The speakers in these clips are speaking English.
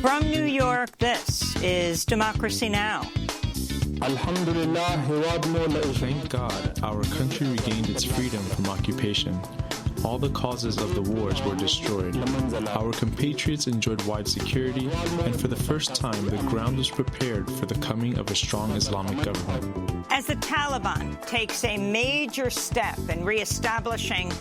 From New York, this is Democracy Now! Thank God our country regained its freedom from occupation. All the causes of the wars were destroyed. Our compatriots enjoyed wide security, and for the first time, the ground was prepared for the coming of a strong Islamic government. As the Taliban takes a major step in reestablishing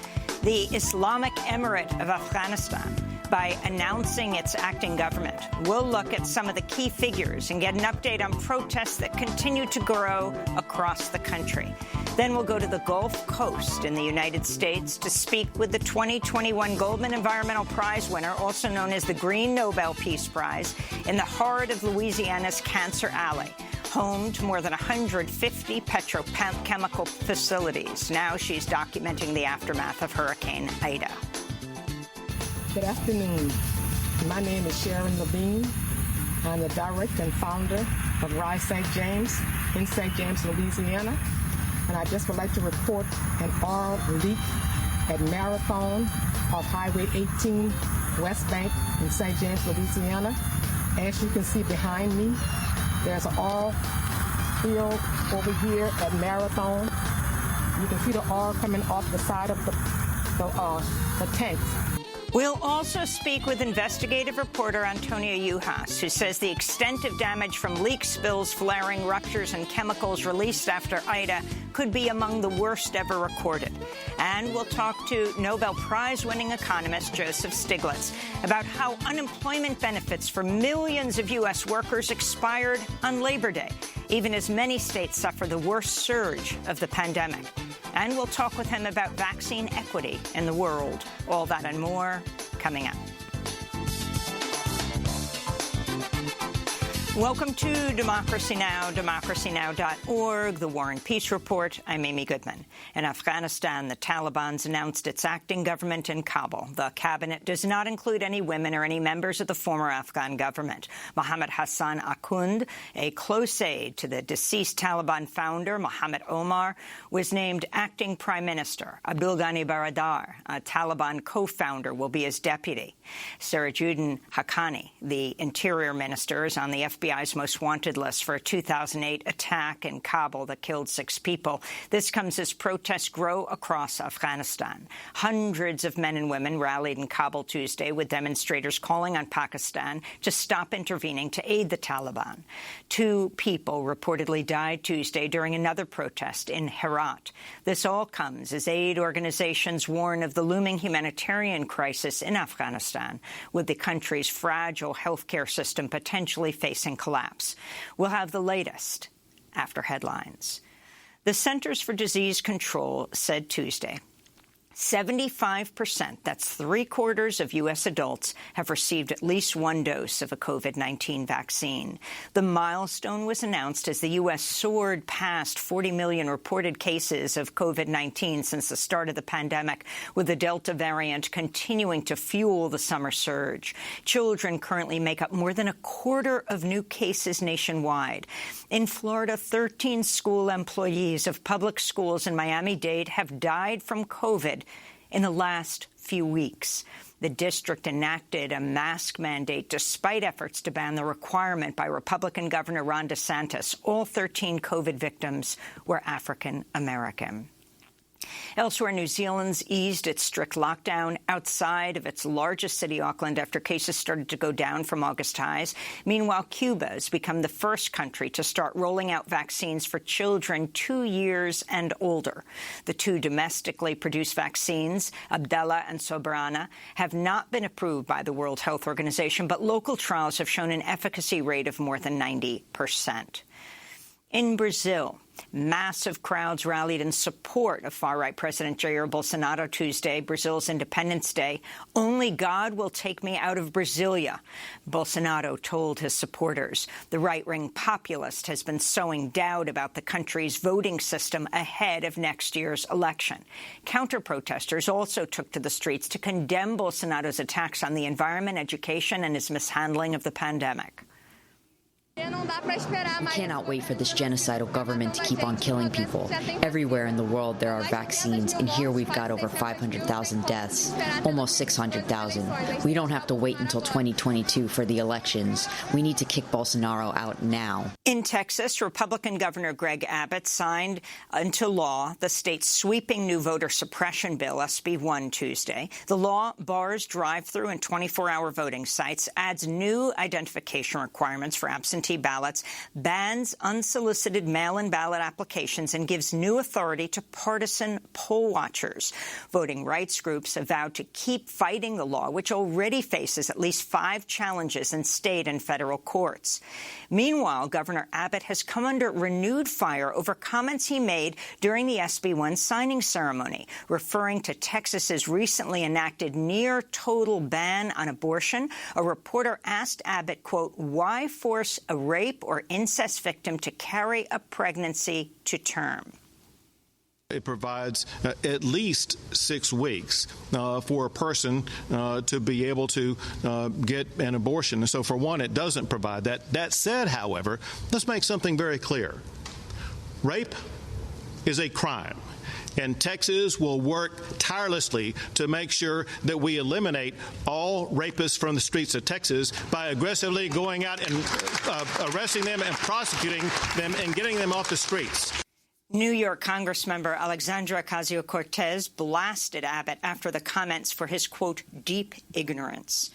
the Islamic Emirate of Afghanistan by announcing its acting government, we'll look at some of the key figures and get an update on protests that continue to grow across the country. Then we'll go to the Gulf Coast in the United States to speak with the 2021 Goldman Environmental Prize winner, also known as the Green Nobel Peace Prize, in the heart of Louisiana's Cancer Alley, home to more than 150 petrochemical facilities. Now she's documenting the aftermath of Hurricane Ida. Good afternoon. My name is Sharon Levine. I'm the director and founder of Rise St. James in St. James, Louisiana. And I just would like to report an oil leak at Marathon off Highway 18, West Bank in St. James, Louisiana. As you can see behind me, there's an oil field over here at Marathon. You can see the oil coming off the side of the tanks. We'll also speak with investigative reporter Antonia Yuhas, who says the extent of damage from leak spills, flaring, ruptures, and chemicals released after Ida could be among the worst ever recorded. And we'll talk to Nobel Prize-winning economist Joseph Stiglitz about how unemployment benefits for millions of U.S. workers expired on Labor Day, even as many states suffer the worst surge of the pandemic. And we'll talk with him about vaccine equity in the world. All that and more coming up. Welcome to Democracy Now!, democracynow.org, The War and Peace Report. I'm Amy Goodman. In Afghanistan, the Taliban's announced its acting government in Kabul. The cabinet does not include any women or any members of the former Afghan government. Mohammed Hassan Akhund, a close aide to the deceased Taliban founder, Mohammed Omar, was named acting prime minister. Abdul Ghani Baradar, a Taliban co-founder, will be his deputy. Sirajuddin Haqqani, the interior minister, is on the FBI's most wanted list for a 2008 attack in Kabul that killed 6 people. This comes as protests grow across Afghanistan. Hundreds of men and women rallied in Kabul Tuesday, with demonstrators calling on Pakistan to stop intervening to aid the Taliban. 2 people reportedly died Tuesday during another protest in Herat. This all comes as aid organizations warn of the looming humanitarian crisis in Afghanistan, with the country's fragile healthcare system potentially facing collapse. We'll have the latest after headlines. The Centers for Disease Control said Tuesday 75%, that's 3/4 of U.S. adults, have received at least 1 dose of a COVID-19 vaccine. The milestone was announced as the U.S. soared past 40 million reported cases of COVID-19 since the start of the pandemic, with the Delta variant continuing to fuel the summer surge. Children currently make up more than 1/4 of new cases nationwide. In Florida, 13 school employees of public schools in Miami-Dade have died from COVID in the last few weeks. The district enacted a mask mandate despite efforts to ban the requirement by Republican Governor Ron DeSantis. All 13 COVID victims were African American. Elsewhere, New Zealand's eased its strict lockdown outside of its largest city, Auckland, after cases started to go down from August highs. Meanwhile, Cuba has become the first country to start rolling out vaccines for children 2 years and older. The 2 domestically produced vaccines, Abdala and Soberana, have not been approved by the World Health Organization, but local trials have shown an efficacy rate of more than 90%. In Brazil, massive crowds rallied in support of far-right President Jair Bolsonaro Tuesday, Brazil's Independence Day. "Only God will take me out of Brasilia," Bolsonaro told his supporters. The right-wing populist has been sowing doubt about the country's voting system ahead of next year's election. Counter-protesters also took to the streets to condemn Bolsonaro's attacks on the environment, education, and his mishandling of the pandemic. We cannot wait for this genocidal government to keep on killing people. Everywhere in the world there are vaccines, and here we've got over 500,000 deaths, almost 600,000. We don't have to wait until 2022 for the elections. We need to kick Bolsonaro out now. In Texas, Republican Governor Greg Abbott signed into law the state's sweeping new voter suppression bill, SB 1, Tuesday. The law bars drive-through and 24-hour voting sites, adds new identification requirements for absentee ballots, bans unsolicited mail-in ballot applications, and gives new authority to partisan poll watchers. Voting rights groups have vowed to keep fighting the law, which already faces at least 5 challenges in state and federal courts. Meanwhile, Governor Abbott has come under renewed fire over comments he made during the SB 1 signing ceremony, referring to Texas's recently enacted near-total ban on abortion. A reporter asked Abbott, quote, why force a rape or incest victim to carry a pregnancy to term? It provides at least 6 weeks for a person to be able to get an abortion. And so, for one, it doesn't provide that. That said, however, let's make something very clear. Rape is a crime. And Texas will work tirelessly to make sure that we eliminate all rapists from the streets of Texas by aggressively going out and arresting them and prosecuting them and getting them off the streets. New York Congressmember Alexandra Ocasio-Cortez blasted Abbott after the comments for his, quote, deep ignorance.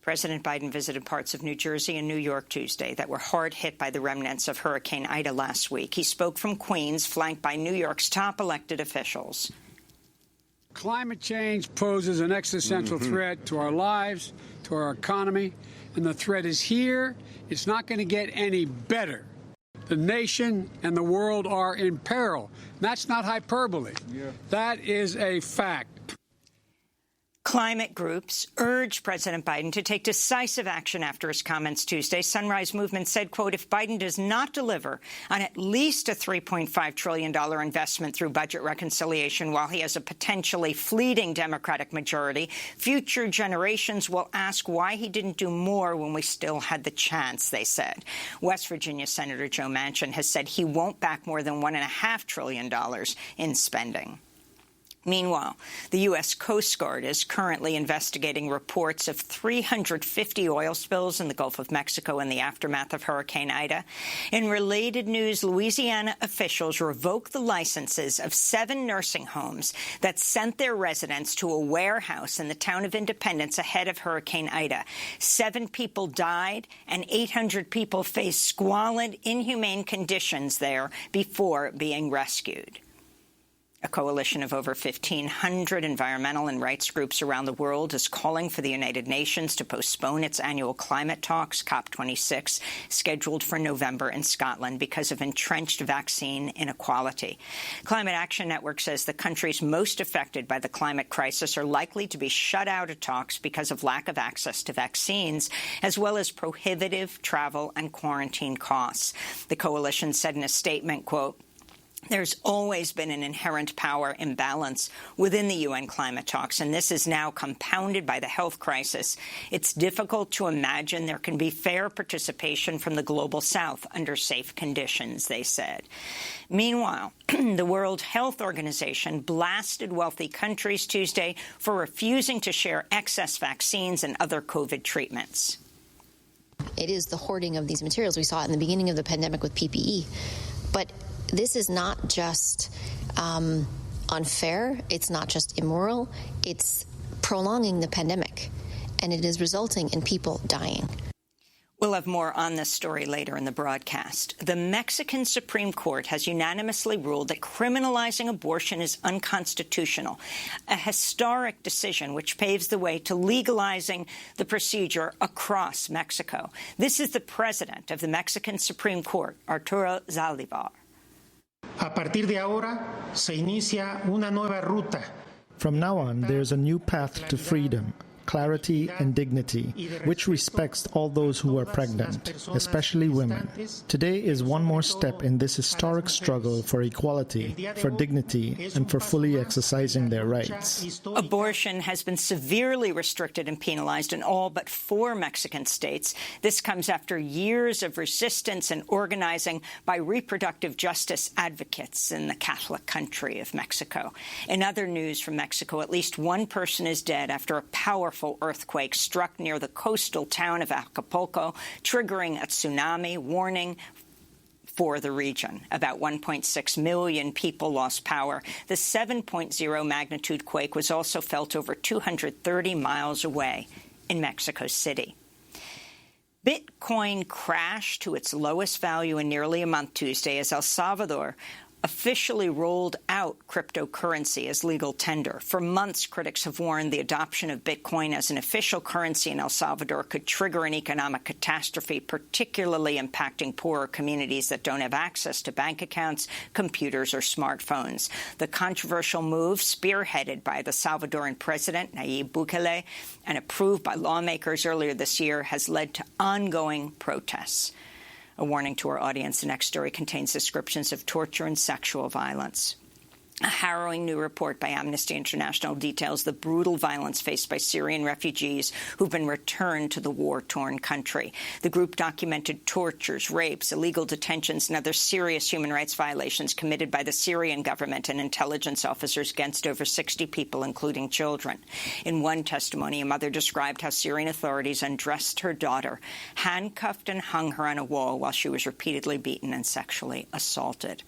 President Biden visited parts of New Jersey and New York Tuesday that were hard hit by the remnants of Hurricane Ida last week. He spoke from Queens, flanked by New York's top elected officials. Climate change poses an existential threat to our lives, to our economy, and the threat is here. It's not going to get any better. The nation and the world are in peril. That's not hyperbole. That is a fact. Climate groups urged President Biden to take decisive action after his comments Tuesday. Sunrise Movement said, quote, if Biden does not deliver on at least a $3.5 trillion investment through budget reconciliation while he has a potentially fleeting Democratic majority, future generations will ask why he didn't do more when we still had the chance, they said. West Virginia Senator Joe Manchin has said he won't back more than $1.5 trillion in spending. Meanwhile, the U.S. Coast Guard is currently investigating reports of 350 oil spills in the Gulf of Mexico in the aftermath of Hurricane Ida. In related news, Louisiana officials revoked the licenses of 7 nursing homes that sent their residents to a warehouse in the town of Independence ahead of Hurricane Ida. 7 people died, and 800 people faced squalid, inhumane conditions there before being rescued. A coalition of over 1,500 environmental and rights groups around the world is calling for the United Nations to postpone its annual climate talks, COP26, scheduled for November in Scotland because of entrenched vaccine inequality. Climate Action Network says the countries most affected by the climate crisis are likely to be shut out of talks because of lack of access to vaccines, as well as prohibitive travel and quarantine costs. The coalition said in a statement, quote, there's always been an inherent power imbalance within the UN climate talks, and this is now compounded by the health crisis. It's difficult to imagine there can be fair participation from the global south under safe conditions, they said. Meanwhile, the World Health Organization blasted wealthy countries Tuesday for refusing to share excess vaccines and other COVID treatments. It is the hoarding of these materials. We saw it in the beginning of the pandemic with PPE. But this is not just unfair, it's not just immoral, it's prolonging the pandemic, and it is resulting in people dying. We'll have more on this story later in the broadcast. The Mexican Supreme Court has unanimously ruled that criminalizing abortion is unconstitutional, a historic decision which paves the way to legalizing the procedure across Mexico. This is the president of the Mexican Supreme Court, Arturo Zaldivar. A partir de ahora se inicia una nueva ruta. From now on, there's a new path to freedom, clarity, and dignity, which respects all those who are pregnant, especially women. Today is one more step in this historic struggle for equality, for dignity, and for fully exercising their rights. Abortion has been severely restricted and penalized in all but 4 Mexican states. This comes after years of resistance and organizing by reproductive justice advocates in the Catholic country of Mexico. In other news from Mexico, at least one person is dead after a powerful earthquake struck near the coastal town of Acapulco, triggering a tsunami warning for the region. About 1.6 million people lost power. The 7.0 magnitude quake was also felt over 230 miles away in Mexico City. Bitcoin crashed to its lowest value in nearly a month Tuesday as El Salvador officially rolled out cryptocurrency as legal tender. For months, critics have warned the adoption of Bitcoin as an official currency in El Salvador could trigger an economic catastrophe, particularly impacting poorer communities that don't have access to bank accounts, computers, or smartphones. The controversial move, spearheaded by the Salvadoran president, Nayib Bukele, and approved by lawmakers earlier this year, has led to ongoing protests. A warning to our audience, the next story contains descriptions of torture and sexual violence. A harrowing new report by Amnesty International details the brutal violence faced by Syrian refugees who've been returned to the war-torn country. The group documented tortures, rapes, illegal detentions, and other serious human rights violations committed by the Syrian government and intelligence officers against over 60 people, including children. In one testimony, a mother described how Syrian authorities undressed her daughter, handcuffed and hung her on a wall while she was repeatedly beaten and sexually assaulted.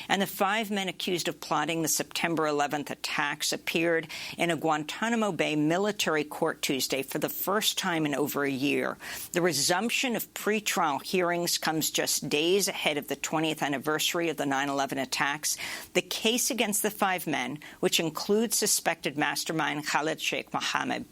And the 5 men accused of plotting the September 11th attacks appeared in a Guantanamo Bay military court Tuesday for the first time in over a year. The resumption of pretrial hearings comes just days ahead of the 20th anniversary of the 9/11 attacks. The case against the 5 men, which includes suspected mastermind Khalid Sheikh Mohammed,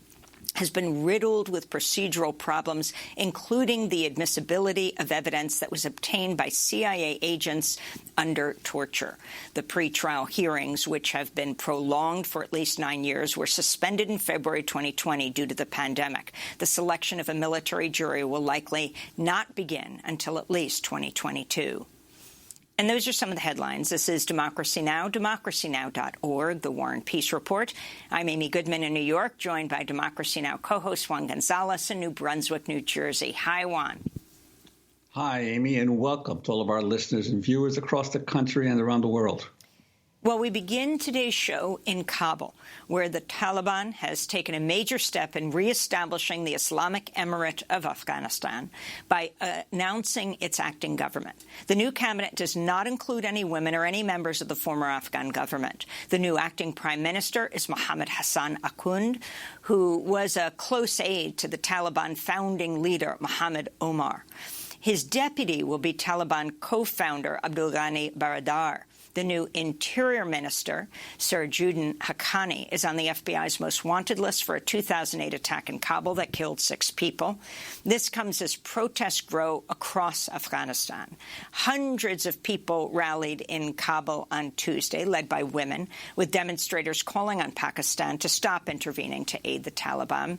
has been riddled with procedural problems, including the admissibility of evidence that was obtained by CIA agents under torture. The pretrial hearings, which have been prolonged for at least 9 years, were suspended in February 2020 due to the pandemic. The selection of a military jury will likely not begin until at least 2022. And those are some of the headlines. This is Democracy Now!, democracynow.org, The War and Peace Report. I'm Amy Goodman in New York, joined by Democracy Now! Co-host Juan Gonzalez in New Brunswick, New Jersey. Hi, Juan. Hi, Amy, and welcome to all of our listeners and viewers across the country and around the world. Well, we begin today's show in Kabul, where the Taliban has taken a major step in reestablishing the Islamic Emirate of Afghanistan by announcing its acting government. The new cabinet does not include any women or any members of the former Afghan government. The new acting prime minister is Mohammed Hassan Akhund, who was a close aide to the Taliban founding leader, Mohammed Omar. His deputy will be Taliban co-founder Abdul Ghani Baradar. The new Interior Minister, Sirajuddin Haqqani, is on the FBI's most wanted list for a 2008 attack in Kabul that killed 6 people. This comes as protests grow across Afghanistan. Hundreds of people rallied in Kabul on Tuesday, led by women, with demonstrators calling on Pakistan to stop intervening to aid the Taliban.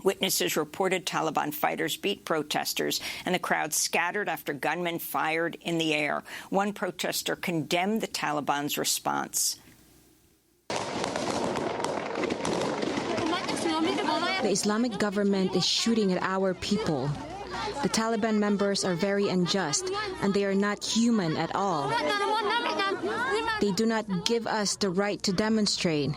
Witnesses reported Taliban fighters beat protesters, and the crowd scattered after gunmen fired in the air. One protester condemned the Taliban's response. The Islamic government is shooting at our people. The Taliban members are very unjust, and they are not human at all. They do not give us the right to demonstrate.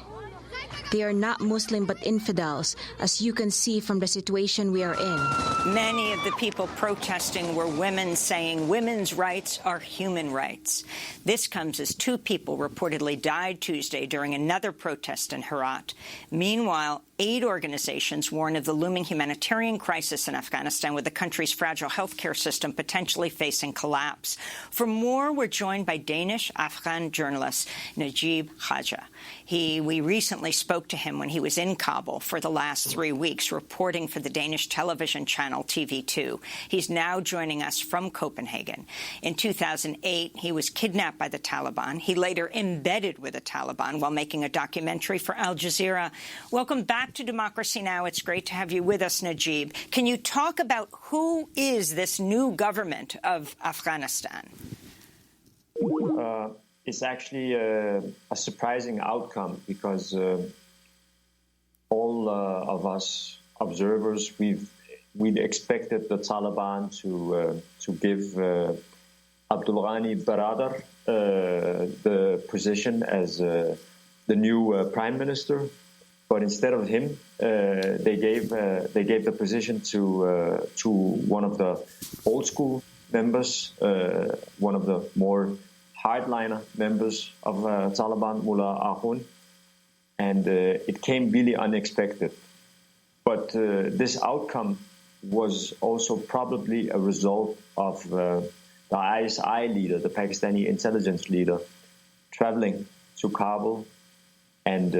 They are not Muslim but infidels, as you can see from the situation we are in. Many of the people protesting were women, saying women's rights are human rights. This comes as 2 people reportedly died Tuesday during another protest in Herat. Meanwhile, aid organizations warn of the looming humanitarian crisis in Afghanistan, with the country's fragile healthcare system potentially facing collapse. For more, we're joined by Danish-Afghan journalist Najib Khaja. We recently spoke to him when he was in Kabul for the last 3 weeks, reporting for the Danish television channel channel TV2. He's now joining us from Copenhagen. In 2008, he was kidnapped by the Taliban. He later embedded with the Taliban while making a documentary for Al Jazeera. Welcome back to Democracy Now! It's great to have you with us, Najib. Can you talk about who is this new government of Afghanistan? It's actually a surprising outcome because all of us observers, we'd expected the Taliban to give Abdul Ghani Baradar the position as the new prime minister, but instead of him, they gave the position to one of the old school members, one of the more hardliner members of Taliban, Mullah Ahun, and it came really unexpected. But this outcome was also probably a result of the ISI leader, the Pakistani intelligence leader, traveling to Kabul and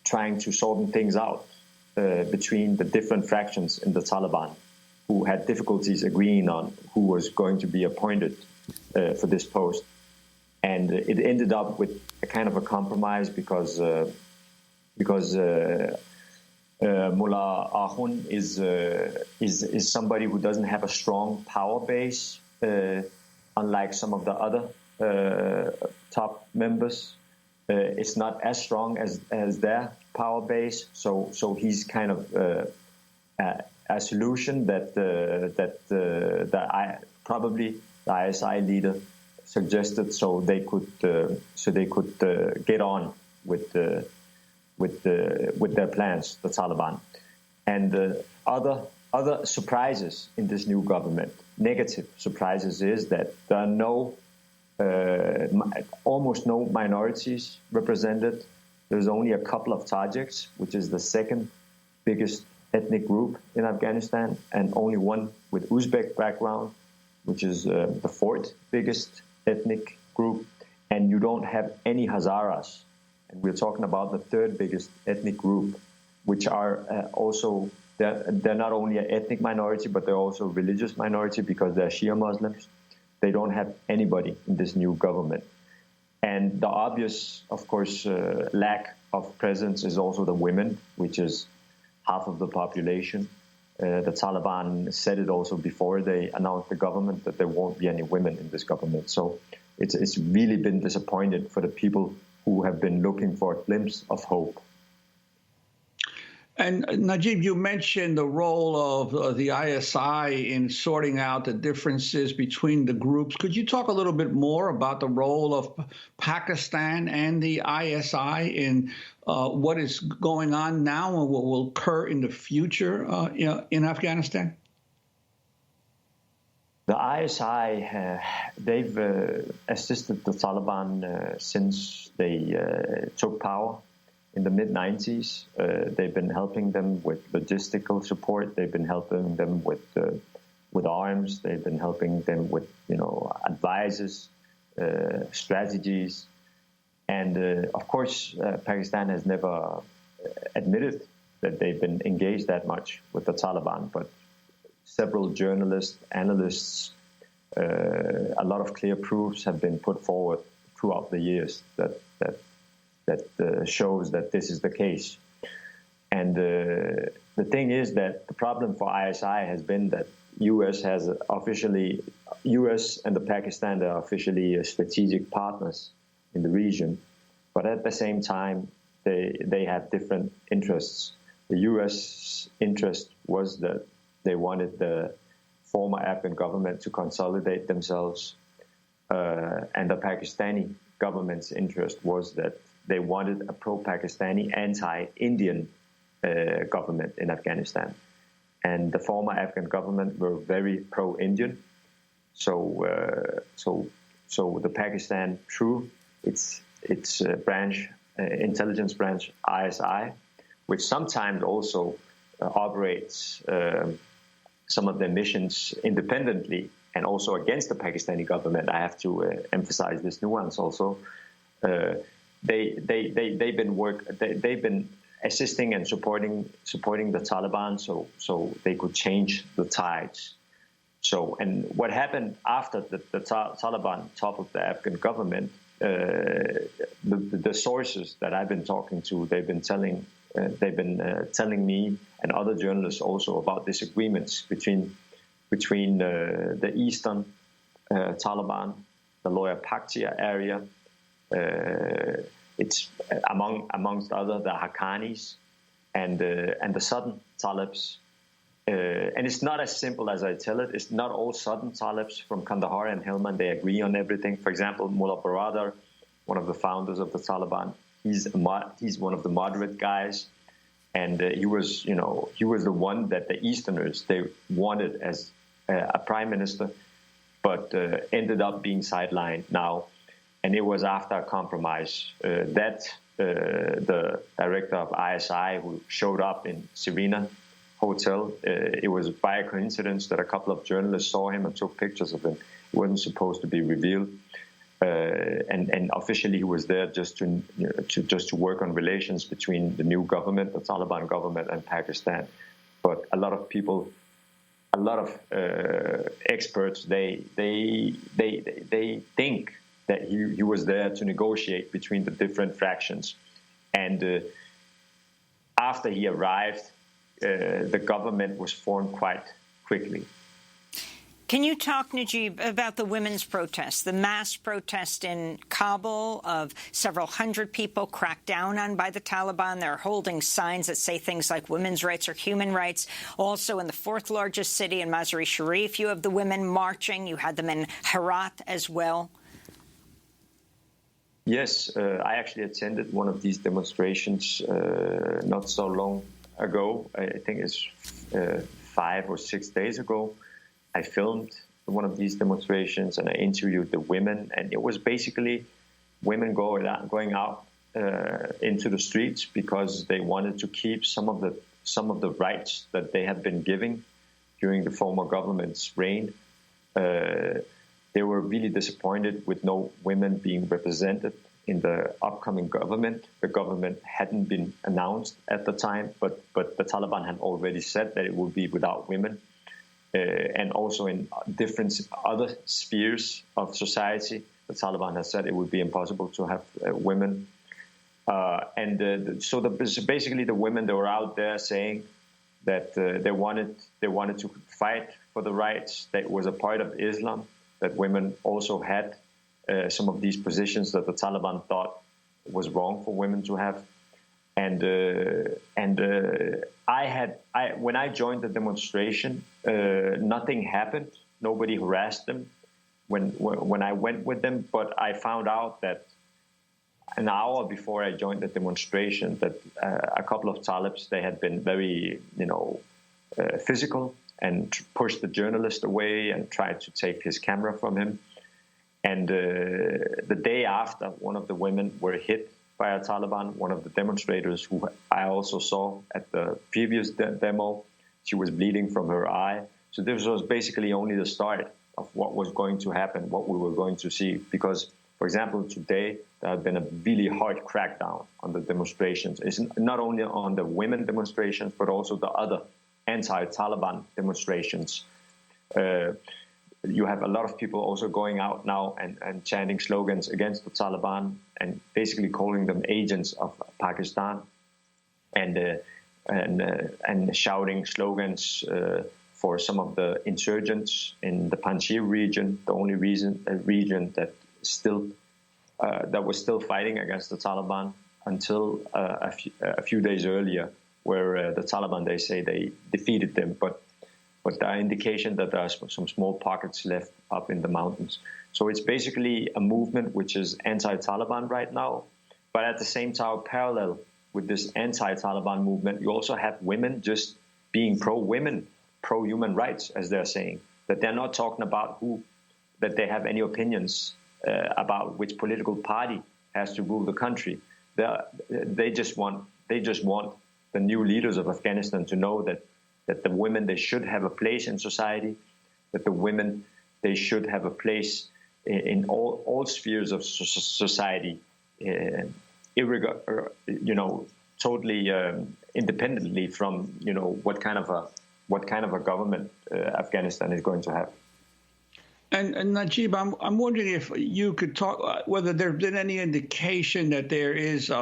trying to sort things out between the different fractions in the Taliban, who had difficulties agreeing on who was going to be appointed for this post. And it ended up with a kind of a compromise because Mullah Ahun is somebody who doesn't have a strong power base, unlike some of the other top members. It's not as strong as their power base, so he's kind of a solution that probably the ISI leader suggested, so they could get on with their plans, the Taliban. And other surprises in this new government, negative surprises, is that there are almost no minorities represented. There's only a couple of Tajiks, which is the second biggest ethnic group in Afghanistan, and only one with Uzbek background, which is the fourth biggest ethnic group. And you don't have any Hazaras. And we're talking about the third biggest ethnic group, which are also, they're not only an ethnic minority, but they're also a religious minority because they're Shia Muslims. They don't have anybody in this new government. And the obvious, of course, lack of presence is also the women, which is half of the population. The Taliban said it also before they announced the government that there won't be any women in this government. So it's really been disappointed for the people who have been looking for a glimpse of hope. And Najib, you mentioned the role of the ISI in sorting out the differences between the groups. Could you talk a little bit more about the role of Pakistan and the ISI in what is going on now and what will occur in the future in Afghanistan? The ISI, they've assisted the Taliban since they took power. In the mid-90s, they've been helping them with logistical support. They've been helping them with arms. They've been helping them with, advices, strategies. And, of course, Pakistan has never admitted that they've been engaged that much with the Taliban. But several journalists, analysts, a lot of clear proofs have been put forward throughout the years that shows that this is the case. And the thing is that the problem for ISI has been that U.S. and the Pakistan are officially strategic partners in the region, but at the same time they have different interests. The U.S. interest was that they wanted the former Afghan government to consolidate themselves, and the Pakistani government's interest was that they wanted a pro-Pakistani, anti-Indian government in Afghanistan. And the former Afghan government were very pro-Indian. So the Pakistan, through its intelligence branch, ISI, which sometimes also operates some of their missions independently and also against the Pakistani government. I have to emphasize this nuance also. They've been assisting and supporting the Taliban so they could change the tides. So, and what happened after the Taliban toppled the Afghan government, the sources that I've been talking to, they've been telling me and other journalists also about disagreements between the eastern Taliban, the Lower Paktia area. It's amongst other the Haqqanis and the southern Talibs. And it's not as simple as I tell it. It's not all southern Talibs from Kandahar and Helmand. They agree on everything. For example, Mullah Baradar, one of the founders of the Taliban, he's one of the moderate guys, and he was the one that the Easterners they wanted as a prime minister, but ended up being sidelined now. And it was after a compromise that the director of ISI, who showed up in Serena Hotel, it was by a coincidence that a couple of journalists saw him and took pictures of him. It wasn't supposed to be revealed, and officially he was there just to work on relations between the new government, the Taliban government, and Pakistan. But a lot of people, a lot of experts, they think that he was there to negotiate between the different fractions, and after he arrived, the government was formed quite quickly. Can you talk, Najib, about the women's protest, the mass protest in Kabul of several hundred people cracked down on by the Taliban? They're holding signs that say things like women's rights or human rights. Also, in the fourth largest city in Mazar-e Sharif, you have the women marching. You had them in Herat as well. Yes, I actually attended one of these demonstrations not so long ago. I think it's 5 or 6 days ago. I filmed one of these demonstrations and I interviewed the women, and it was basically women going out into the streets because they wanted to keep some of the rights that they had been given during the former government's reign. They were really disappointed with no women being represented in the upcoming government. The government hadn't been announced at the time, but the Taliban had already said that it would be without women. And also in different other spheres of society, the Taliban has said it would be impossible to have women. So basically the women, they were out there saying that they wanted to fight for the rights that was a part of Islam, that women also had some of these positions that the Taliban thought was wrong for women to have. When I joined the demonstration, nothing happened. Nobody harassed them when I went with them. But I found out that an hour before I joined the demonstration, that a couple of Talibs, they had been very, physical and pushed the journalist away and tried to take his camera from him. And the day after, one of the women were hit by a Taliban, one of the demonstrators who I also saw at the previous demo. She was bleeding from her eye. So this was basically only the start of what was going to happen, what we were going to see. Because, for example, today there had been a really hard crackdown on the demonstrations. It's not only on the women demonstrations, but also the other anti-Taliban demonstrations. You have a lot of people also going out now and chanting slogans against the Taliban and basically calling them agents of Pakistan and shouting slogans for some of the insurgents in the Panjshir region, the only region that was still fighting against the Taliban until a few days earlier, where the Taliban, they say they defeated them, but there are indications that there are some small pockets left up in the mountains. So it's basically a movement which is anti-Taliban right now. But at the same time, parallel with this anti-Taliban movement, you also have women just being pro-women, pro-human rights, as they're saying. That they're not talking about that they have any opinions about which political party has to rule the country. They just want the new leaders of Afghanistan to know that the women, they should have a place in society, that the women, they should have a place in all spheres of society, totally independently from what kind of a government Afghanistan is going to have. And Najib, I'm wondering if you could talk whether there's been any indication that there is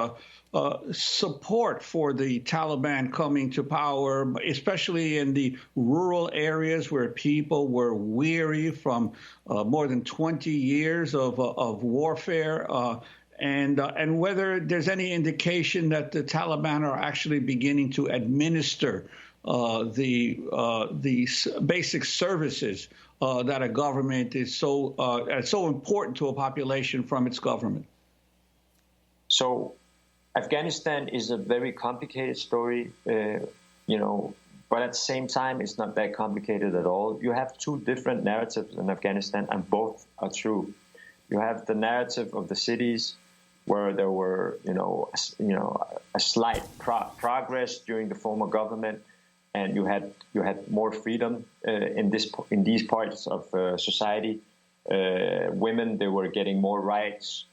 support for the Taliban coming to power, especially in the rural areas where people were weary from more than 20 years of warfare, and whether there's any indication that the Taliban are actually beginning to administer the basic services that a government is so important to a population from its government. So Afghanistan is a very complicated story, but at the same time, it's not that complicated at all. You have two different narratives in Afghanistan, and both are true. You have the narrative of the cities, where there were, a slight progress during the former government, and you had more freedom in these parts of society. Women, they were getting more rights.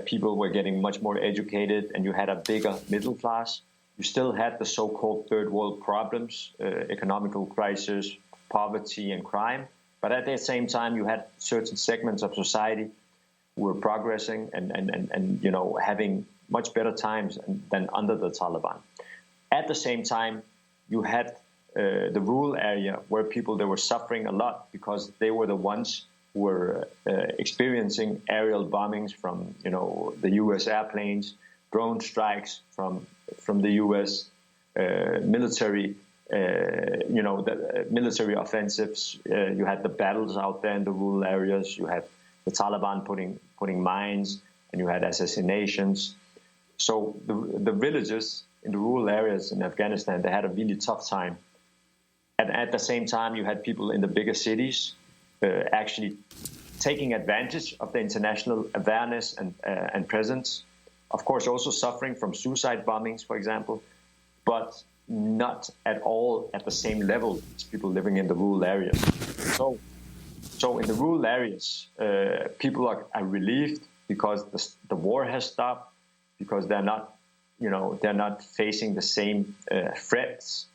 People were getting much more educated, and you had a bigger middle class. You still had the so-called third world problems, economical crisis, poverty, and crime. But at the same time, you had certain segments of society who were progressing and having much better times than under the Taliban. At the same time, you had the rural area where they were suffering a lot because they were the ones who were experiencing aerial bombings from, the U.S. airplanes, drone strikes from the U.S. Military, the military offensives. You had the battles out there in the rural areas. You had the Taliban putting mines, and you had assassinations. So the villages in the rural areas in Afghanistan, they had a really tough time. And at the same time, you had people in the bigger cities actually taking advantage of the international awareness and presence. Of course, also suffering from suicide bombings, for example, but not at all at the same level as people living in the rural areas. So in the rural areas, people are relieved because the war has stopped, because they're not facing the same threats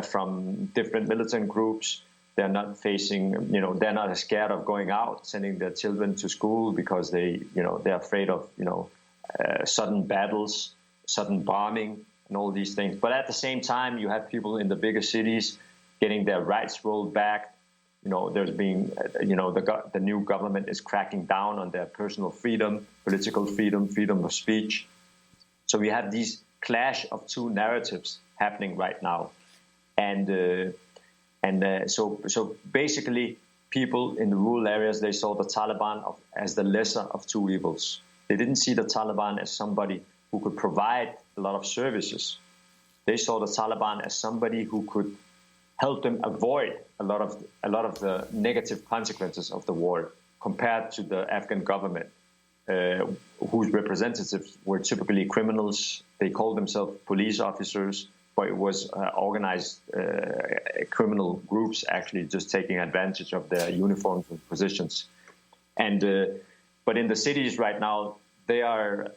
from different militant groups. They're not facing, they're not scared of going out, sending their children to school because they're afraid of, sudden battles, sudden bombing, and all these things. But at the same time, you have people in the bigger cities getting their rights rolled back. There's being, the new government is cracking down on their personal freedom, political freedom, freedom of speech. So we have these clash of two narratives happening right now. So basically, people in the rural areas, they saw the Taliban as the lesser of two evils. They didn't see the Taliban as somebody who could provide a lot of services. They saw the Taliban as somebody who could help them avoid a lot of the negative consequences of the war, compared to the Afghan government, whose representatives were typically criminals. They called themselves police officers, but it was organized criminal groups actually just taking advantage of their uniforms and positions. But in the cities right now, they are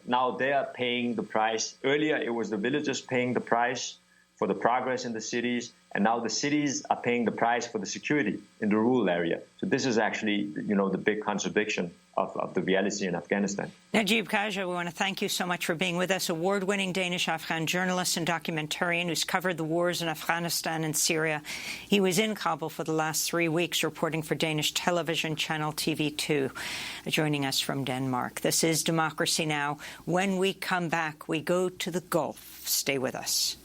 paying the price. Earlier, it was the villagers paying the price for the progress in the cities, and now the cities are paying the price for the security in the rural area. So this is actually, the big contradiction of the reality in Afghanistan. Najib Khaja, we want to thank you so much for being with us. Award-winning Danish-Afghan journalist and documentarian who's covered the wars in Afghanistan and Syria. He was in Kabul for the last 3 weeks, reporting for Danish television channel TV2, joining us from Denmark. This is Democracy Now! When we come back, we go to the Gulf. Stay with us.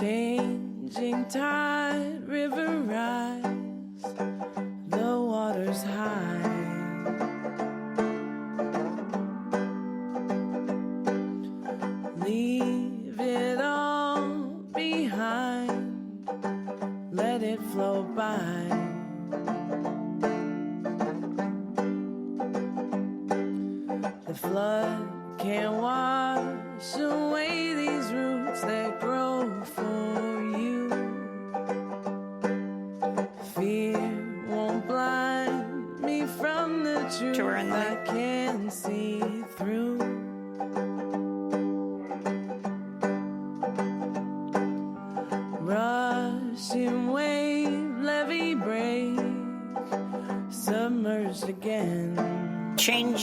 Changing tide, river rise, the water's high. Leave it all behind, let it flow by. The flood can't wash away these roots that grow for you. Fear won't blind me from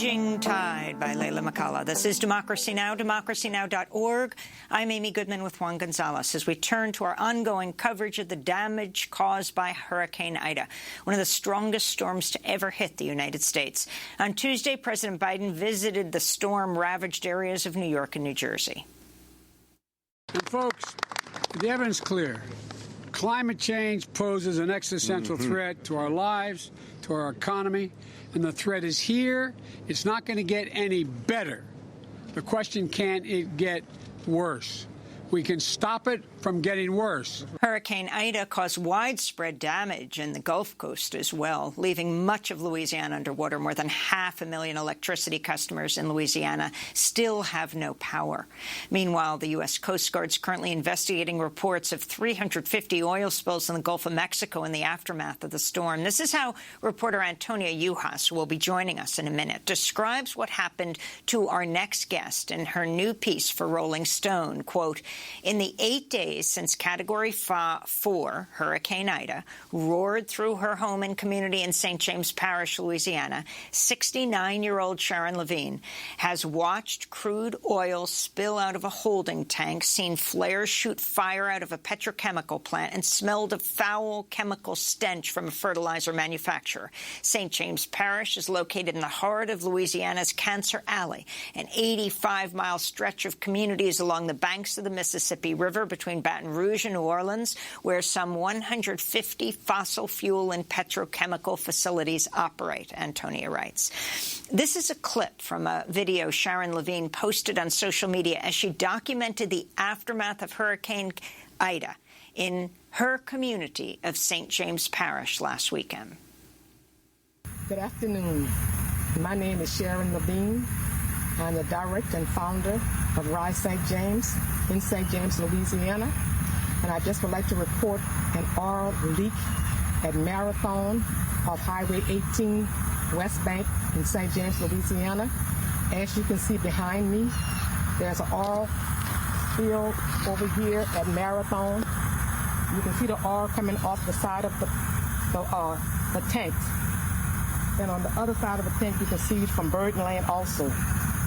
Raging Tide by Layla McCullough. This is Democracy Now!, democracynow.org. I'm Amy Goodman with Juan Gonzalez as we turn to our ongoing coverage of the damage caused by Hurricane Ida, one of the strongest storms to ever hit the United States. On Tuesday, President Biden visited the storm-ravaged areas of New York and New Jersey. And folks, the evidence is clear. Climate change poses an existential threat to our lives, to our economy, and the threat is here. It's not going to get any better. The question, can it get worse? We can stop it from getting worse. Hurricane Ida caused widespread damage in the Gulf Coast as well, leaving much of Louisiana underwater. More than 500,000 electricity customers in Louisiana still have no power. Meanwhile, the U.S. Coast Guard is currently investigating reports of 350 oil spills in the Gulf of Mexico in the aftermath of the storm. This is how reporter Antonia Yuhas, who will be joining us in a minute, describes what happened to our next guest in her new piece for Rolling Stone. Quote, in the 8 days since Category 4 Hurricane Ida roared through her home and community in St. James Parish, Louisiana, 69-year-old Sharon Levine has watched crude oil spill out of a holding tank, seen flares shoot fire out of a petrochemical plant, and smelled a foul chemical stench from a fertilizer manufacturer. St. James Parish is located in the heart of Louisiana's Cancer Alley, an 85-mile stretch of communities along the banks of the Mississippi River between Baton Rouge and New Orleans, where some 150 fossil fuel and petrochemical facilities operate, Antonia writes. This is a clip from a video Sharon Levine posted on social media as she documented the aftermath of Hurricane Ida in her community of St. James Parish last weekend. Good afternoon. My name is Sharon Levine. I'm the director and founder of Rise St. James in St. James, Louisiana. And I just would like to report an oil leak at Marathon of Highway 18 West Bank in St. James, Louisiana. As you can see behind me, there's an oil field over here at Marathon. You can see the oil coming off the side of the tank. And on the other side of the tank, you can see it from Burdenland also.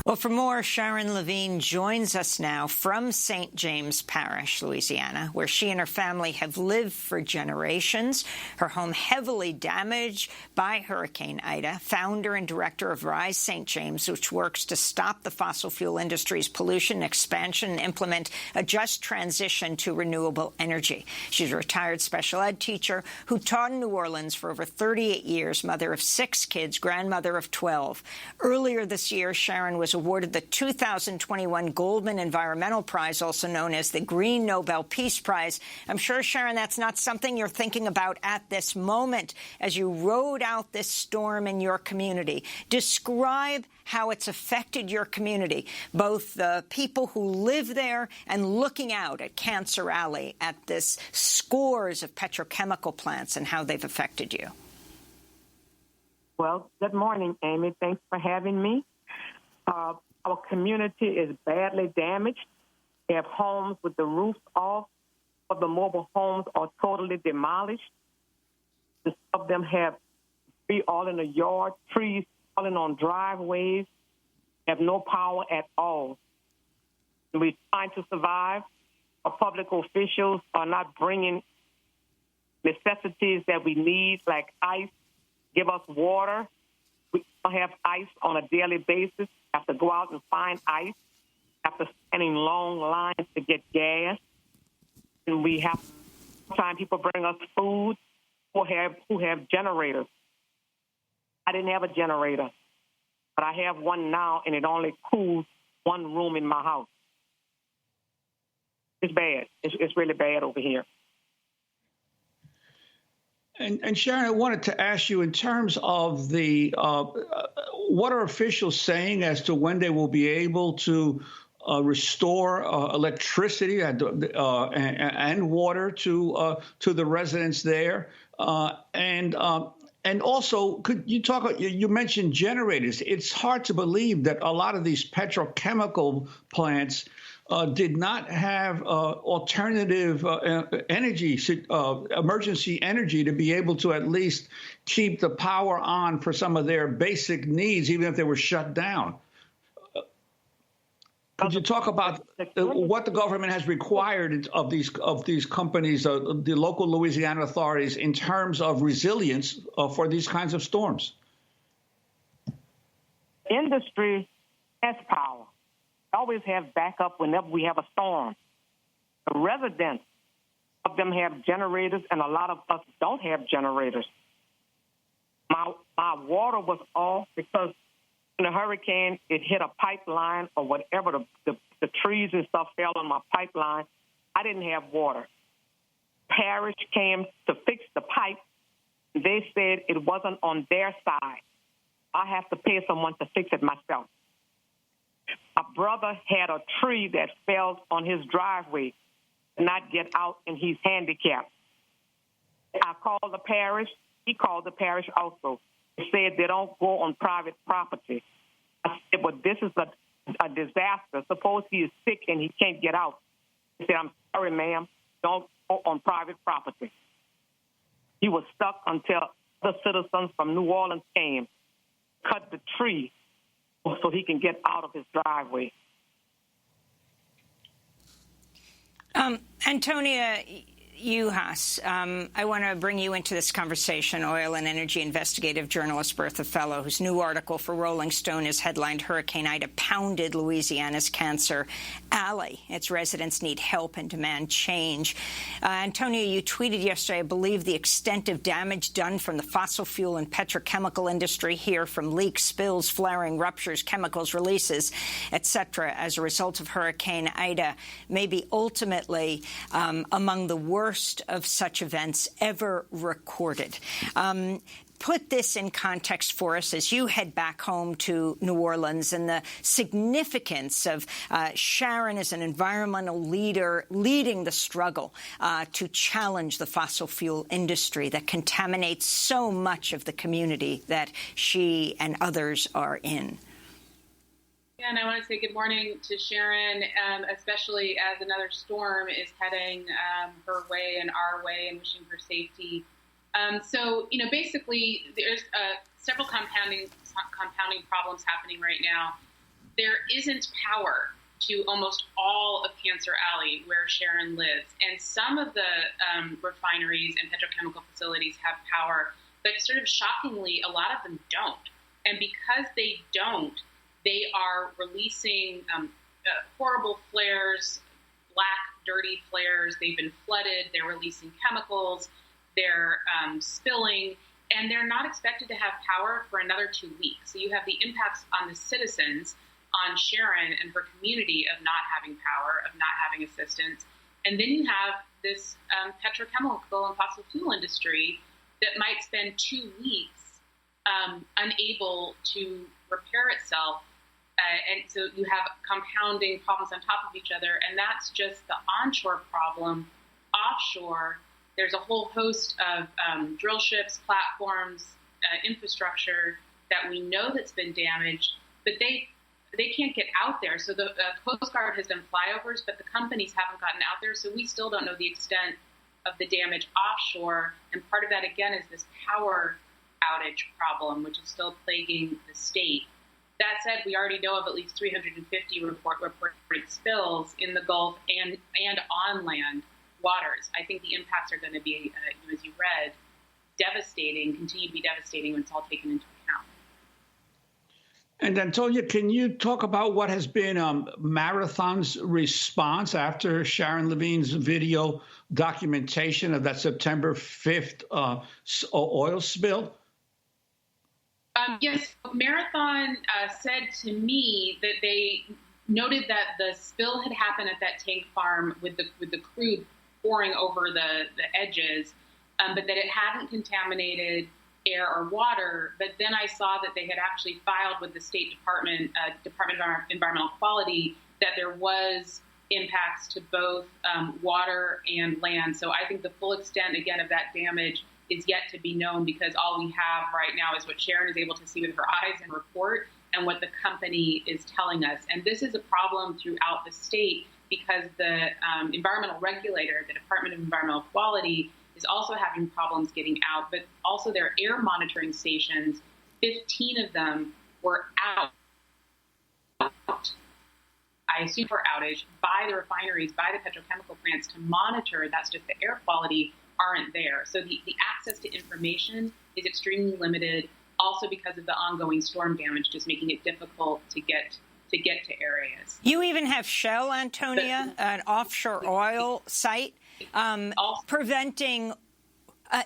Well, for more, Sharon Levine joins us now from St. James Parish, Louisiana, where she and her family have lived for generations. Her home heavily damaged by Hurricane Ida. Founder and director of Rise St. James, which works to stop the fossil fuel industry's pollution, expansion, and implement a just transition to renewable energy. She's a retired special ed teacher who taught in New Orleans for over 38 years, mother of 6 kids, grandmother of 12. Earlier this year, Sharon was awarded the 2021 Goldman Environmental Prize, also known as the Green Nobel Peace Prize. I'm sure, Sharon, that's not something you're thinking about at this moment as you rode out this storm in your community. Describe how it's affected your community, both the people who live there and looking out at Cancer Alley at this scores of petrochemical plants and how they've affected you. Well, good morning, Amy. Thanks for having me. Our community is badly damaged. We have homes with the roofs off, but the mobile homes are totally demolished. Some of them have tree all in the yard, trees falling on driveways, have no power at all. We're trying to survive. Our public officials are not bringing necessities that we need, like ice, give us water. We don't have ice on a daily basis. Have to go out and find ice. After standing long lines to get gas. And we have sometimes people bring us food who have generators. I didn't have a generator, but I have one now, and it only cools one room in my house. It's bad. It's really bad over here. And Sharon, I wanted to ask you in terms of the what are officials saying as to when they will be able to restore electricity and water to the residents there, and also could you talk? You mentioned generators. It's hard to believe that a lot of these petrochemical plants did not have alternative energy, emergency energy, to be able to at least keep the power on for some of their basic needs, even if they were shut down. Could you talk about what the government has required of these companies, the local Louisiana authorities, in terms of resilience for these kinds of storms? Industry has power. Always have backup whenever we have a storm. The residents of them have generators, and a lot of us don't have generators. My water was off because in a hurricane, it hit a pipeline or whatever, the trees and stuff fell on my pipeline. I didn't have water. Parish came to fix the pipe. They said it wasn't on their side. I have to pay someone to fix it myself. My brother had a tree that fell on his driveway, did not get out, and he's handicapped. I called the parish. He called the parish also. They said they don't go on private property. I said, well, this is a disaster. Suppose he is sick and he can't get out. He said, I'm sorry, ma'am, don't go on private property. He was stuck until the citizens from New Orleans came, cut the tree so he can get out of his driveway. Antonia Uhas, I want to bring you into this conversation. Oil and energy investigative journalist Bertha Fellow, whose new article for Rolling Stone is headlined "Hurricane Ida Pounded Louisiana's Cancer Alley. Its residents need help and demand change." Antonia, you tweeted yesterday, I believe, the extent of damage done from the fossil fuel and petrochemical industry here, from leaks, spills, flaring, ruptures, chemicals, releases, etc., as a result of Hurricane Ida, may be ultimately among the worst of such events ever recorded. Put this in context for us as you head back home to New Orleans, and the significance of Sharon as an environmental leader leading the struggle to challenge the fossil fuel industry that contaminates so much of the community that she and others are in. And I want to say good morning to Sharon, especially as another storm is heading her way and our way, and wishing her safety. So, basically, there's several compounding problems happening right now. There isn't power to almost all of Cancer Alley, where Sharon lives. And some of the refineries and petrochemical facilities have power, but sort of shockingly, a lot of them don't. And because they don't, they are releasing horrible flares, black, dirty flares. They've been flooded. They're releasing chemicals. They're spilling. And they're not expected to have power for another 2 weeks. So you have the impacts on the citizens, on Sharon and her community, of not having power, of not having assistance. And then you have this petrochemical and fossil fuel industry that might spend 2 weeks unable to repair itself. And so you have compounding problems on top of each other, and that's just the onshore problem. Offshore, there's a whole host of drill ships, platforms, infrastructure that we know that's been damaged, but they can't get out there. So the Coast Guard has done flyovers, but the companies haven't gotten out there, so we still don't know the extent of the damage offshore. And part of that, again, is this power outage problem, which is still plaguing the state. That said, we already know of at least 350 reported spills in the Gulf and on land waters. I think the impacts are going to be, as you read, devastating, continue to be devastating when it's all taken into account. And Antonia, can you talk about what has been Marathon's response after Sharon Levine's video documentation of that September 5th oil spill? Yes, Marathon said to me that they noted that the spill had happened at that tank farm with the crude pouring over the edges, but that it hadn't contaminated air or water. But then I saw that they had actually filed with the State Department of Environmental Quality that there was impacts to both water and land. So I think the full extent, again, of that damage is yet to be known, because all we have right now is what Sharon is able to see with her eyes and report, and what the company is telling us. And this is a problem throughout the state. because the environmental regulator, the Department of Environmental Quality, is also having problems getting out, but also their air monitoring stations, 15 of them were out, I assume for outage, by the refineries, by the petrochemical plants to monitor that just the air quality aren't there. So the access to information is extremely limited, also because of the ongoing storm damage, just making it difficult to get to areas. You even have Shell, Antonia, an offshore oil site, preventing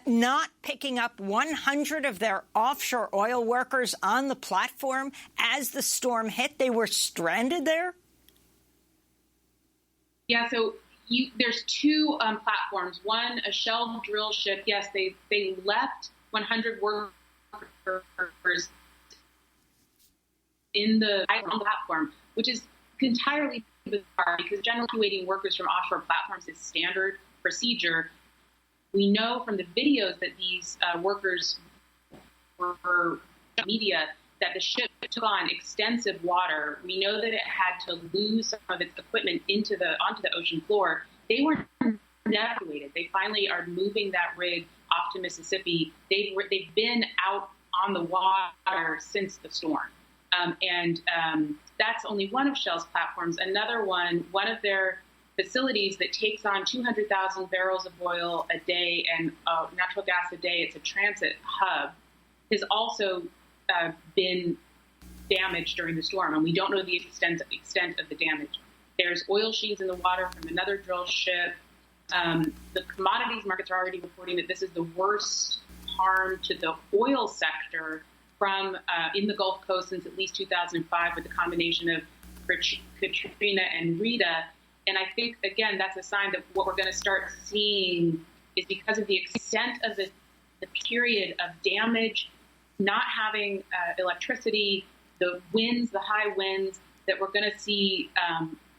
not picking up 100 of their offshore oil workers on the platform as the storm hit. They were stranded there? Yeah, so there's two platforms. One, a Shell drill ship. Yes, they left 100 workers in the platform, which is entirely bizarre because generally evacuating workers from offshore platforms is standard procedure. We know from the videos that these workers were media that the ship took on extensive water. We know that it had to lose some of its equipment onto the ocean floor. They were evacuated. They finally are moving that rig off to Mississippi. They've been out on the water since the storm. And that's only one of Shell's platforms. Another one of their facilities that takes on 200,000 barrels of oil a day and natural gas a day, it's a transit hub, has also been damaged during the storm, and we don't know the extent of the damage. There's oil sheets in the water from another drill ship. The commodities markets are already reporting that this is the worst harm to the oil sector from in the Gulf Coast since at least 2005 with the combination of Katrina and Rita. And I think, again, that's a sign that what we're going to start seeing is because of the extent of the period of damage, not having electricity, the winds, the high winds, that we're going to see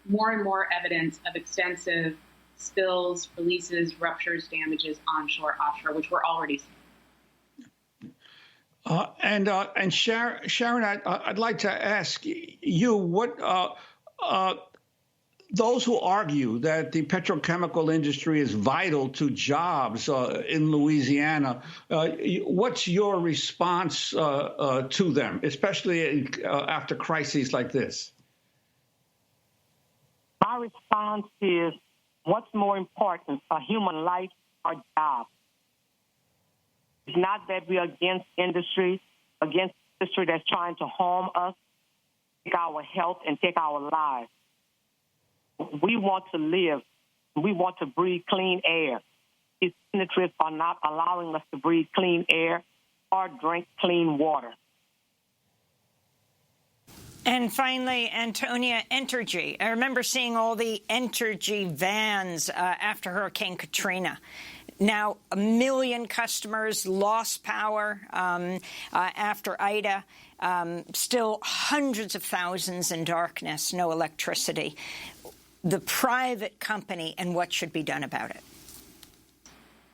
more and more evidence of extensive spills, releases, ruptures, damages onshore, offshore, which we're already seeing. And Sharon, I'd like to ask you what those who argue that the petrochemical industry is vital to jobs in Louisiana, what's your response to them, especially after crises like this? My response is, what's more important, a human life or jobs? It's not that we're against industry that's trying to harm us, take our health, and take our lives. We want to live. We want to breathe clean air. These industries are not allowing us to breathe clean air or drink clean water. And finally, Antonia, Entergy. I remember seeing all the Entergy vans after Hurricane Katrina. Now, 1 million customers lost power after Ida. Still hundreds of thousands in darkness, no electricity. The private company and what should be done about it?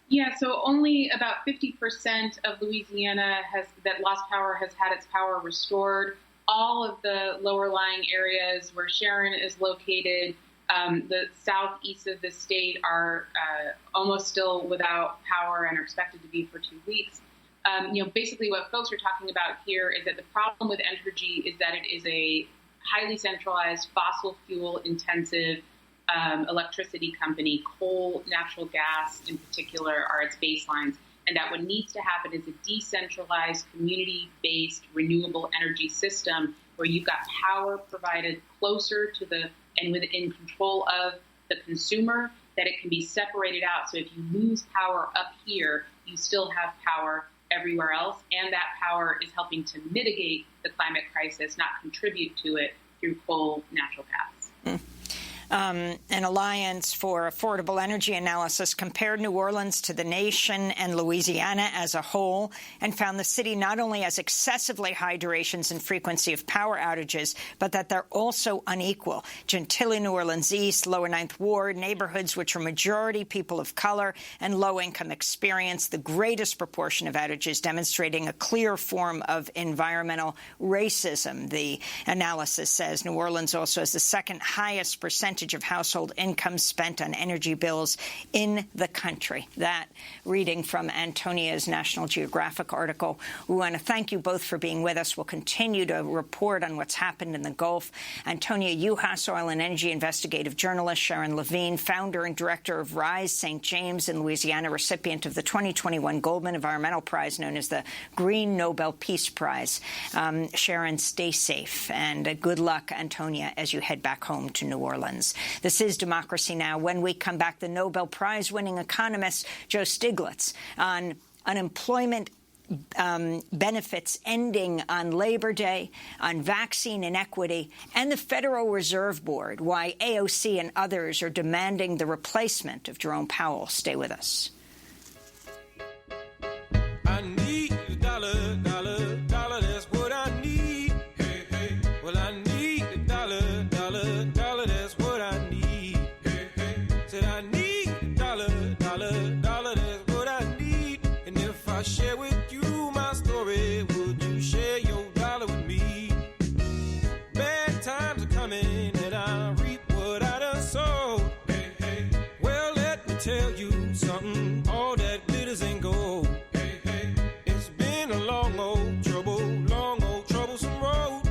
Yeah, so only about 50% of Louisiana that lost power has had its power restored. All of the lower-lying areas where Sharon is located, the southeast of the state, are almost still without power and are expected to be for 2 weeks. Basically what folks are talking about here is that the problem with Entergy is that it is a highly centralized, fossil fuel intensive electricity company. Coal, natural gas in particular are its baselines. And that what needs to happen is a decentralized, community-based, renewable energy system where you've got power provided closer to and within control of the consumer, that it can be separated out. So if you lose power up here, you still have power everywhere else. And that power is helping to mitigate the climate crisis, not contribute to it through coal, natural gas. An Alliance for Affordable Energy Analysis compared New Orleans to the nation and Louisiana as a whole and found the city not only has excessively high durations and frequency of power outages, but that they're also unequal. Gentilly, New Orleans East, Lower Ninth Ward, neighborhoods which are majority people of color and low income experience the greatest proportion of outages, demonstrating a clear form of environmental racism. The analysis says New Orleans also has the second highest percentage of household income spent on energy bills in the country. That reading from Antonia's National Geographic article. We want to thank you both for being with us. We'll continue to report on what's happened in the Gulf. Antonia Juhas, oil and energy investigative journalist. Sharon Levine, founder and director of Rise St. James in Louisiana, recipient of the 2021 Goldman Environmental Prize, known as the Green Nobel Peace Prize. Sharon, stay safe, and good luck, Antonia, as you head back home to New Orleans. This is Democracy Now! When we come back, the Nobel Prize-winning economist Joe Stiglitz on unemployment benefits ending on Labor Day, on vaccine inequity, and the Federal Reserve Board, why AOC and others are demanding the replacement of Jerome Powell. Stay with us. I need a dollar, dollar, dollar, that's what I need. Hey, hey. Well, I need a dollar, dollar, dollar, that's what I need. Hey, hey. Said I need a dollar, dollar, dollar, that's what I need. And if I share with you my story, would you share your dollar with me? Bad times are coming and I reap what I done sowed. Hey, hey. Well, let me tell you something, all that glitters ain't gold. Hey, hey. It's been a long old troublesome road,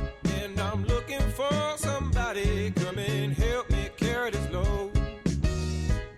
and I'm looking for somebody come and help me carry this load.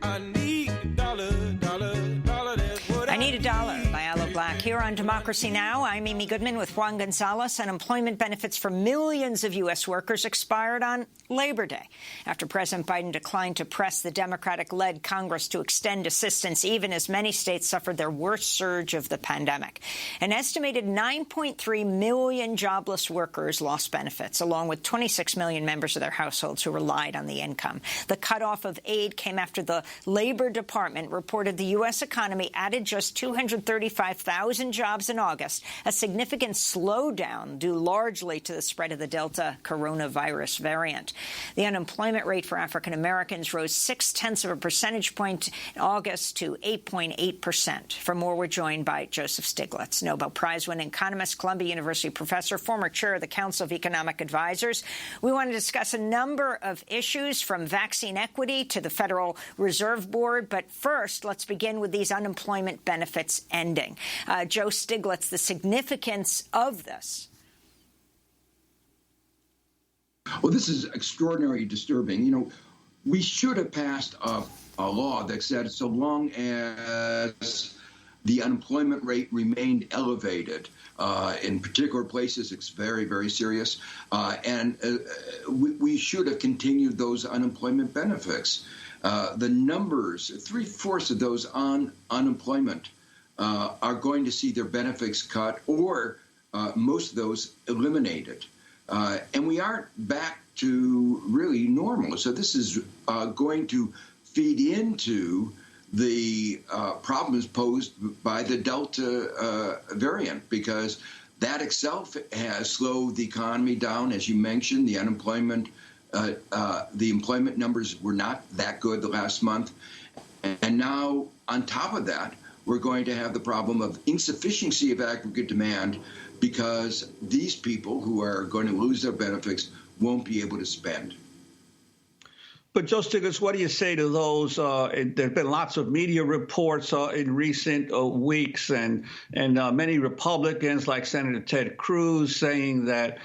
I need a dollar, dollar, dollar, that's what I need. A Dollar by Aloe Black. Here on Democracy Now!, I'm Amy Goodman with Juan Gonzalez. Unemployment benefits for millions of U.S. workers expired on Labor Day after President Biden declined to press the Democratic-led Congress to extend assistance, even as many states suffered their worst surge of the pandemic. An estimated 9.3 million jobless workers lost benefits, along with 26 million members of their households who relied on the income. The cutoff of aid came after the Labor Department reported the U.S. economy added just 235,000 jobs in August, a significant slowdown due largely to the spread of the Delta coronavirus variant. The unemployment rate for African Americans rose 0.6 percentage point in August to 8.8%. For more, we're joined by Joseph Stiglitz, Nobel Prize-winning economist, Columbia University professor, former chair of the Council of Economic Advisors. We want to discuss a number of issues, from vaccine equity to the Federal Reserve Board. But first, let's begin with these unemployment benefits ending. Joe Stiglitz, the significance of this. Well, this is extraordinarily disturbing. You know, we should have passed a law that said so long as the unemployment rate remained elevated, in particular places, it's very, very serious. And we should have continued those unemployment benefits. The numbers, 3/4 of those on unemployment are going to see their benefits cut, or most of those eliminated. And we aren't back to really normal. So this is going to feed into the problems posed by the Delta variant, because that itself has slowed the economy down. As you mentioned, the employment numbers were not that good the last month. And now, on top of that, we're going to have the problem of insufficiency of aggregate demand, because these people who are going to lose their benefits won't be able to spend. But Joe Stiglitz, what do you say to those? There have been lots of media reports in recent weeks, and many Republicans, like Senator Ted Cruz, saying that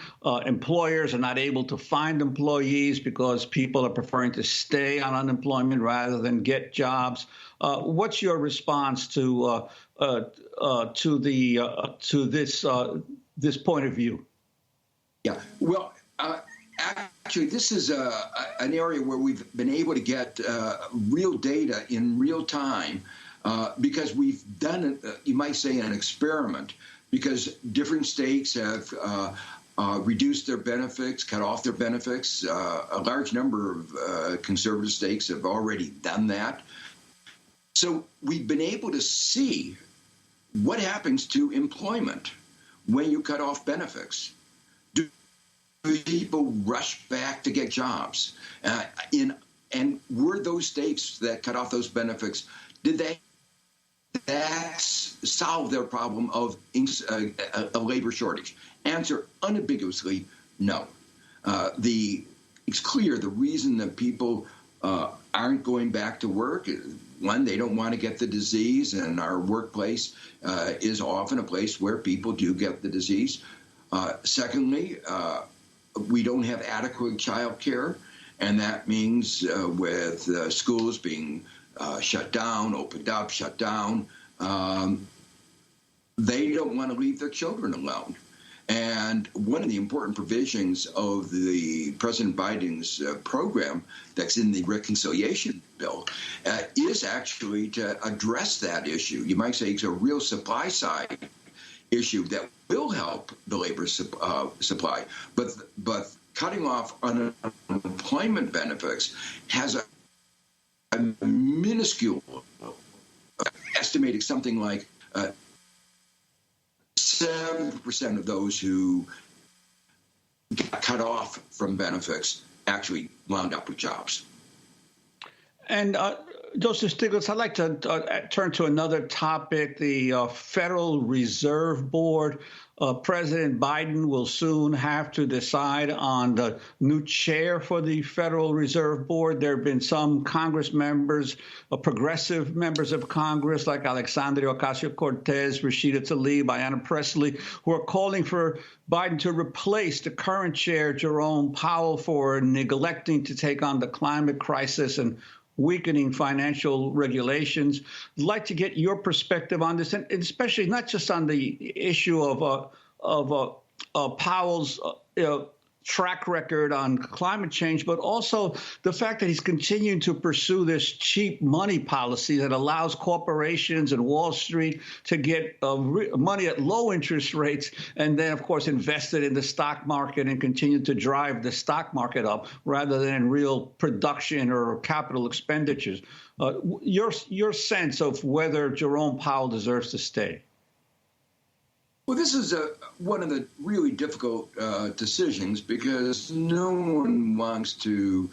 employers are not able to find employees because people are preferring to stay on unemployment rather than get jobs. What's your response to this point of view? Yeah, well, actually, this is an area where we've been able to get real data in real time, because we've done, you might say, an experiment, because different states have reduced their benefits, cut off their benefits. A large number of conservative states have already done that. So we've been able to see what happens to employment when you cut off benefits. Do people rush back to get jobs? And were those states that cut off those benefits, did that solve their problem of a labor shortage? Answer, unambiguously, no. It's clear the reason that people aren't going back to work. One, they don't want to get the disease, and our workplace is often a place where people do get the disease. Secondly, we don't have adequate child care, and that means with schools being shut down, opened up, shut down, they don't want to leave their children alone. And one of the important provisions of the President Biden's program that's in the reconciliation bill is actually to address that issue. You might say it's a real supply side issue that will help the labor supply, but cutting off unemployment benefits has a minuscule, estimating something like 7% of those who got cut off from benefits actually wound up with jobs. And Joseph Stiglitz, I'd like to turn to another topic, the Federal Reserve Board. President Biden will soon have to decide on the new chair for the Federal Reserve Board. There have been some Congress members, progressive members of Congress like Alexandria Ocasio-Cortez, Rashida Tlaib, Ayanna Pressley, who are calling for Biden to replace the current chair, Jerome Powell, for neglecting to take on the climate crisis and weakening financial regulations. I'd like to get your perspective on this, and especially not just on the issue of Powell's track record on climate change, but also the fact that he's continuing to pursue this cheap money policy that allows corporations and Wall Street to get money at low interest rates and then, of course, invest it in the stock market and continue to drive the stock market up rather than in real production or capital expenditures. Your sense of whether Jerome Powell deserves to stay? Well, this is one of the really difficult decisions because no one wants to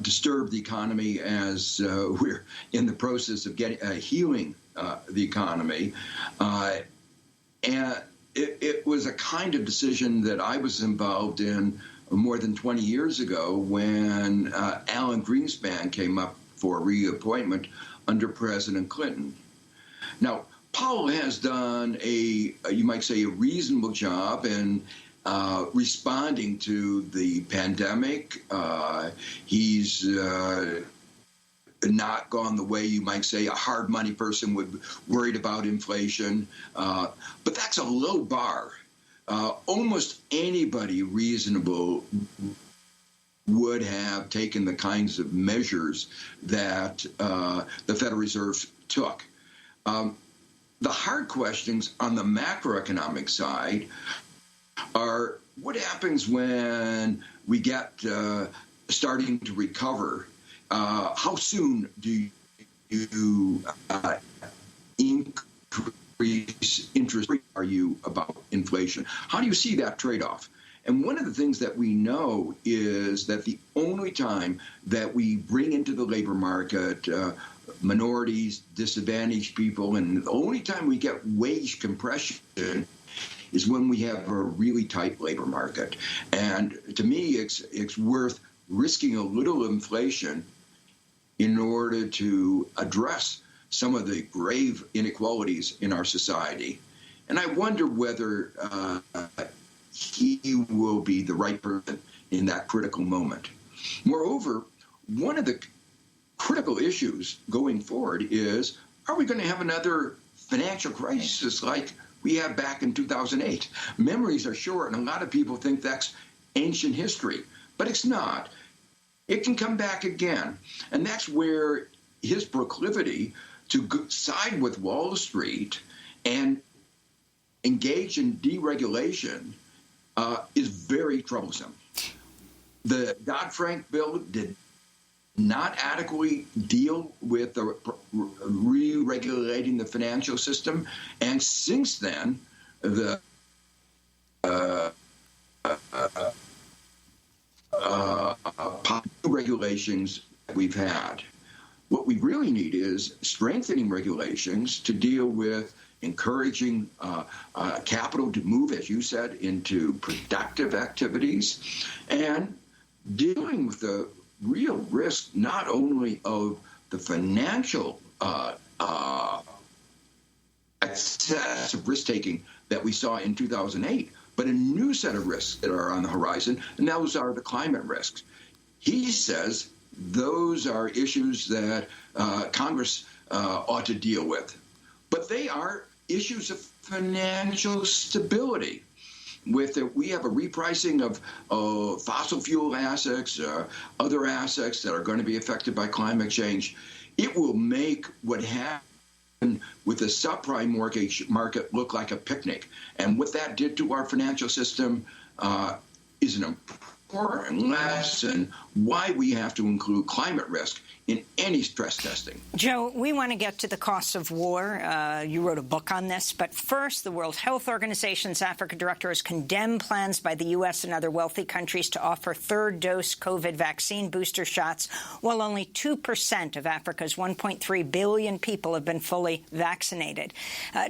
disturb the economy as we're in the process of healing the economy. And it was a kind of decision that I was involved in more than 20 years ago when Alan Greenspan came up for reappointment under President Clinton. Now, Powell has done you might say, a reasonable job in responding to the pandemic. He's not gone the way you might say a hard money person would, worried about inflation. But that's a low bar. Almost anybody reasonable would have taken the kinds of measures that the Federal Reserve took. The hard questions on the macroeconomic side are what happens when we get starting to recover? How soon do you increase interest rate? Are you about inflation? How do you see that trade-off? And one of the things that we know is that the only time that we bring into the labor market minorities, disadvantaged people, and the only time we get wage compression is when we have a really tight labor market. And to me, it's worth risking a little inflation in order to address some of the grave inequalities in our society. And I wonder whether he will be the right person in that critical moment. Moreover, one of the critical issues going forward is, are we going to have another financial crisis like we had back in 2008? Memories are short, and a lot of people think that's ancient history, but it's not. It can come back again, and that's where his proclivity to side with Wall Street and engage in deregulation is very troublesome. The Dodd-Frank bill did not adequately deal with the re-regulating the financial system, and since then, the regulations that we've had. What we really need is strengthening regulations to deal with encouraging capital to move, as you said, into productive activities, and dealing with the real risk not only of the financial excessive risk-taking that we saw in 2008, but a new set of risks that are on the horizon, and those are the climate risks. He says those are issues that Congress ought to deal with, but they are issues of financial stability. We have a repricing of fossil fuel assets, other assets that are going to be affected by climate change. It will make what happened with the subprime mortgage market look like a picnic. And what that did to our financial system is an important lesson why we have to include climate risk in any stress testing. Joe, we want to get to the costs of war. You wrote a book on this. But first, the World Health Organization's Africa director has condemned plans by the U.S. and other wealthy countries to offer third-dose COVID vaccine booster shots, while only 2% of Africa's 1.3 billion people have been fully vaccinated.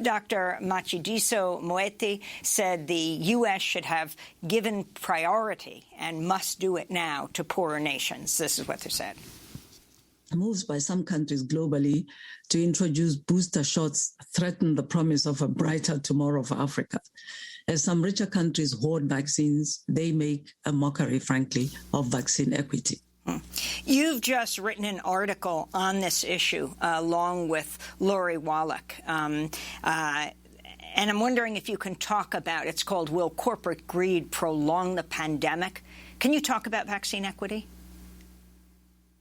Dr. Matshidiso Moeti said the U.S. should have given priority and must do it now to poorer nations. This is what they said. Moves by some countries globally to introduce booster shots threaten the promise of a brighter tomorrow for Africa. As some richer countries hoard vaccines, they make a mockery, frankly, of vaccine equity. You've just written an article on this issue along with Lori Wallach. And I'm wondering if you can talk about, it's called Will Corporate Greed Prolong the Pandemic? Can you talk about vaccine equity?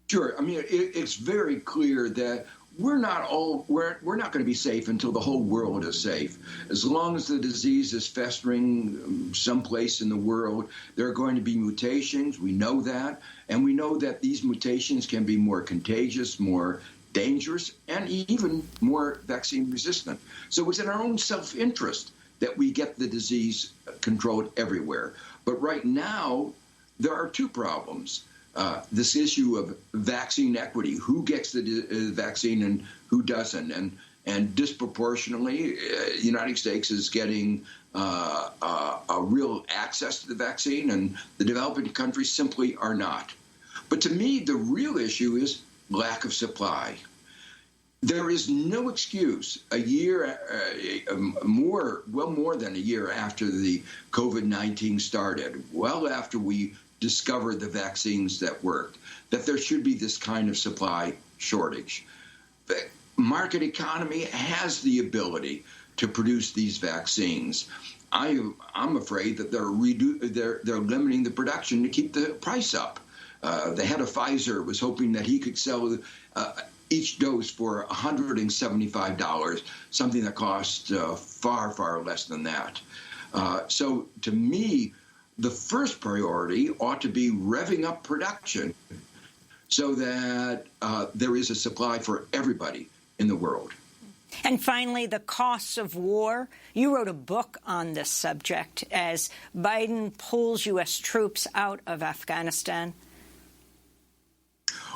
Sure. I mean, it's very clear that we're not going to be safe until the whole world is safe. As long as the disease is festering someplace in the world, there are going to be mutations. We know that. And we know that these mutations can be more contagious, more dangerous, and even more vaccine resistant. So it's in our own self-interest that we get the disease controlled everywhere. But right now, there are two problems. This issue of vaccine equity, who gets the vaccine and who doesn't. And disproportionately, the United States is getting a real access to the vaccine, and the developing countries simply are not. But to me, the real issue is lack of supply. There is no excuse more than a year after the COVID-19 started, well after we discovered the vaccines that worked, that there should be this kind of supply shortage. The market economy has the ability to produce these vaccines. I'm afraid that they're limiting the production to keep the price up. The head of Pfizer was hoping that he could sell each dose for $175, something that costs far, far less than that. So to me, the first priority ought to be revving up production so that there is a supply for everybody in the world. And finally, the costs of war. You wrote a book on this subject as Biden pulls U.S. troops out of Afghanistan.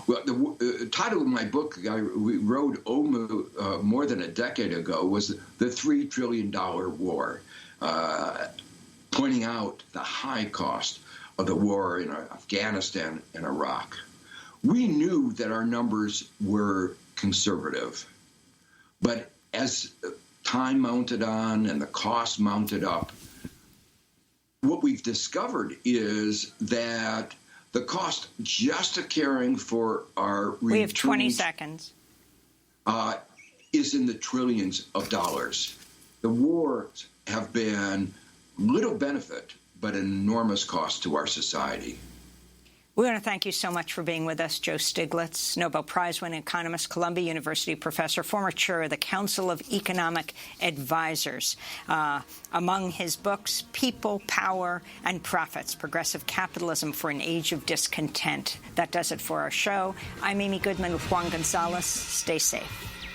Well, the title of my book we wrote more than a decade ago was The $3 Trillion War, pointing out the high cost of the war in Afghanistan and Iraq. We knew that our numbers were conservative, but as time mounted on and the cost mounted up, what we've discovered is that the cost just of caring for our we have 20 seconds is in the trillions of dollars. The wars have been little benefit, but an enormous cost to our society. We want to thank you so much for being with us, Joe Stiglitz, Nobel Prize-winning economist, Columbia University professor, former chair of the Council of Economic Advisors. Among his books, People, Power, and Profits, Progressive Capitalism for an Age of Discontent. That does it for our show. I'm Amy Goodman with Juan Gonzalez. Stay safe.